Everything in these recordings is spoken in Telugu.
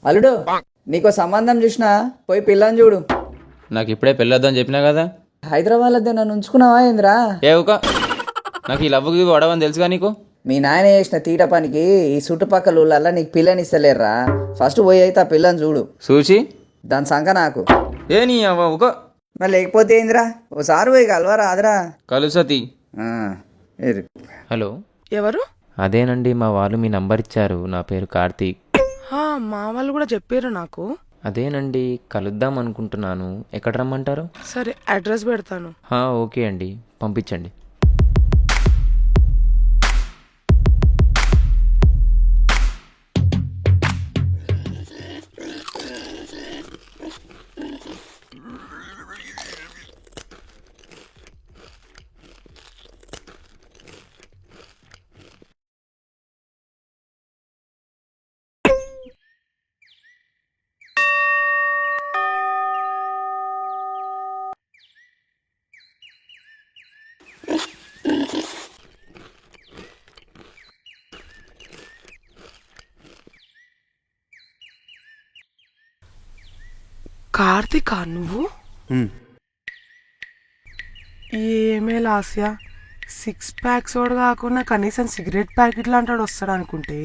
అల్లుడు, నీకో సంబంధం చూసినా, పోయి పిల్లని చూడు. నాకు ఇప్పుడే పెళ్ళొద్దని చెప్పినా కదా. హైదరాబాద్లో నన్ను ఉంచుకున్నావా ఏంద్రా? ఏ ఒక నాకు ఈ లవ్వుకి వడవని తెలుసుగా నీకు. మీ నాయన చేసిన తీట పనికి ఈ చుట్టుపక్కల ఊళ్ళల్లో నీకు పిల్లని ఇస్తలేరురా. ఫస్ట్ పోయి అయితే ఆ పిల్లని చూడు. చూసి దాని సంఖ నాకు. ఏ నీ అవ్వ ఒక మరి లేకపోతే ఏందిరా, ఓసారి పోయి కలవరా ఆదరా. కలుసతి. ఏరి. హలో, ఎవరు? అదేనండి మా వాళ్ళు మీ నంబర్ ఇచ్చారు. నా పేరు కార్తీక్. మా వాళ్ళు కూడా చెప్పారు నాకు. అదేనండి కలుద్దాం అనుకుంటున్నాను. ఎక్కడ రమ్మంటారు? సరే, అడ్రస్ పెడతాను. ఓకే అండి, పంపించండి. కార్తీకా నువ్వు? ఏమే లాస్యా, 6 ప్యాక్స్ వాడు కాకుండా కనీసం సిగరెట్ ప్యాకెట్లు అంటాడు వస్తాడు అనుకుంటే,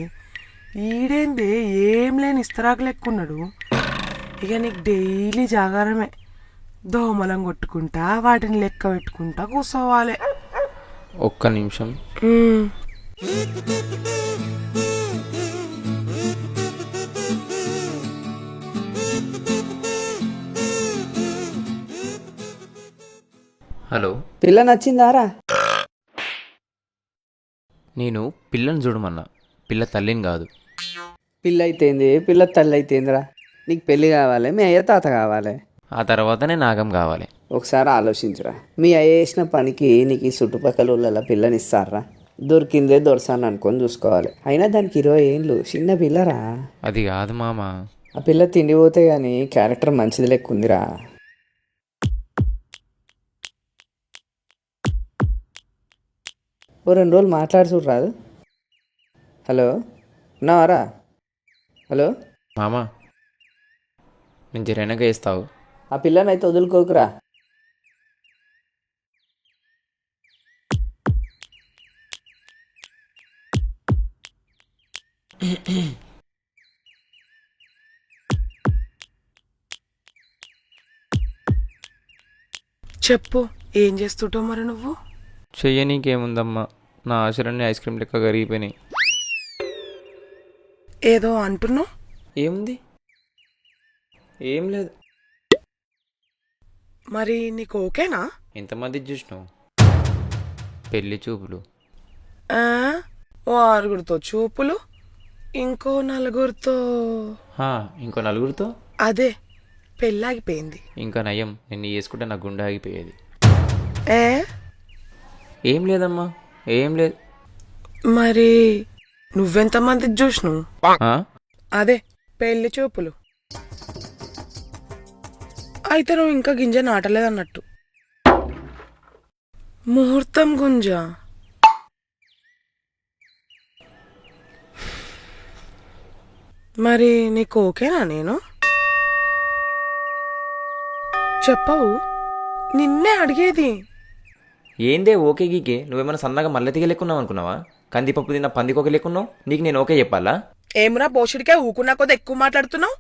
ఈడేంది ఏం లేని ఇస్తరాకు లెక్కున్నాడు. ఇక నీకు డైలీ జాగారమే. దోమలం కొట్టుకుంటా వాటిని లెక్క పెట్టుకుంటా కూర్చోవాలి. ఒక్క నిమిషం. హలో, పిల్ల నచ్చిందారా? నేను పిల్లని చూడమన్నా, పిల్ల తల్లిని కాదు. పిల్ల అయితేంది, పిల్ల తల్లి అయితేందిరా? నీకు పెళ్ళి కావాలి, మీ అయ్య తాత కావాలి. ఆ తర్వాతనే నాగం కావాలి. ఒకసారి ఆలోచించురా. మీ అయ్య చేసిన పనికి నీకు ఈ చుట్టుపక్కల ఊళ్ళ పిల్లని ఇస్తారా? దొరికిందే దొరసాను అనుకొని చూసుకోవాలి. అయినా దానికి 20 ఏళ్ళు, చిన్న పిల్లరా. అది కాదు మామ. ఆ పిల్ల తిండి పోతే కానీ క్యారెక్టర్ మంచిది లెక్క ఉందిరా. ఓ 2 రోజులు మాట్లాడి చూడరాదు? హలో, ఉన్నావారా? హలో మామ, నేను జరైనగా వేస్తావు. ఆ పిల్లని అయితే వదులుకోకురా. చెప్పు, ఏం చేస్తుంటావు మరి నువ్వు? చెయ్యనీకేముందమ్మా, నా ఆశలన్నీ ఐస్ క్రీమ్ లెక్క కరిగిపోయినాయి. ఏదో అంటున్నావు. ఏముంది? ఏం లేదు. మరి నీకు ఓకేనా? ఎంతమంది చూసినావు? పెళ్లి చూపులు. ఓ 6గురితో చూపులు, ఇంకో 4గురితో. ఇంకో 4గురితో? అదే, పెళ్ళాగిపోయింది. ఇంకా నయం, నిన్ను వేసుకుంటే నా గుండె ఆగిపోయేది. ఏం లేదమ్మా, ఏం లేదు. మరి నువ్వెంతమందికి చూసినావు? అదే పెళ్లి చూపులు. అయితే నువ్వు ఇంకా గింజ నాటలేదన్నట్టు. ముహూర్తం గుంజ. మరి నీకు ఓకేనా? నేను చెప్పవు, నిన్నే అడిగేది. ఏందే ఓకే గీకే? నువ్వేమైనా సన్నగా మల్లెతిగా లెక్కున్నావు అనుకున్నావా? కందిపప్పు తిన్న పందికొక లెక్కున్నావు. నీకు నేను ఓకే చెప్పాలా? ఏమురా బోషుడికే ఊకున్నా కొద్ది ఎక్కువ మాట్లాడుతున్నావు.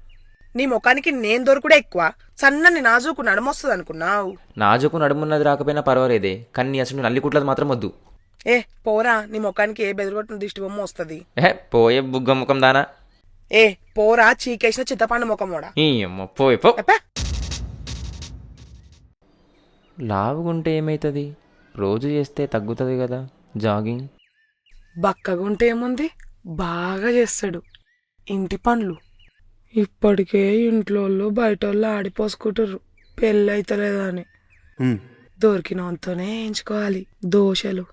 నీ ముఖానికి నేను దొరుకుడే ఎక్కువ. సన్నని నాజుకు నడమొస్తుంది అనుకున్నావు. నాజుకు నడుమున్నది రాకపోయినా పర్వాలేదే, కానీ నీ అసలు నల్లికుట్లది మాత్రం వద్దు. పోరా, నీ ముఖానికి ఏ బెదిరిగొట్టిన దిష్టి బొమ్మ వస్తుంది. పోయే బుగ్గ ముఖం దానా. పోరా, చీకేసిన చింతపండు ముఖమోడా. పోయి పో. లావుగుంటే ఏమైతుంది? రోజు చేస్తే తగ్గుతుంది కదా జాగింగ్. బక్కగుంటే ఏముంది, బాగా చేస్తాడు ఇంటి పనులు. ఇప్పటికే ఇంట్లో బయటోళ్ళు ఆడిపోసుకుంటారు పెళ్ళైతలేదా అని. దొరికినంతోనే ఎంచుకోవాలి దోశలు.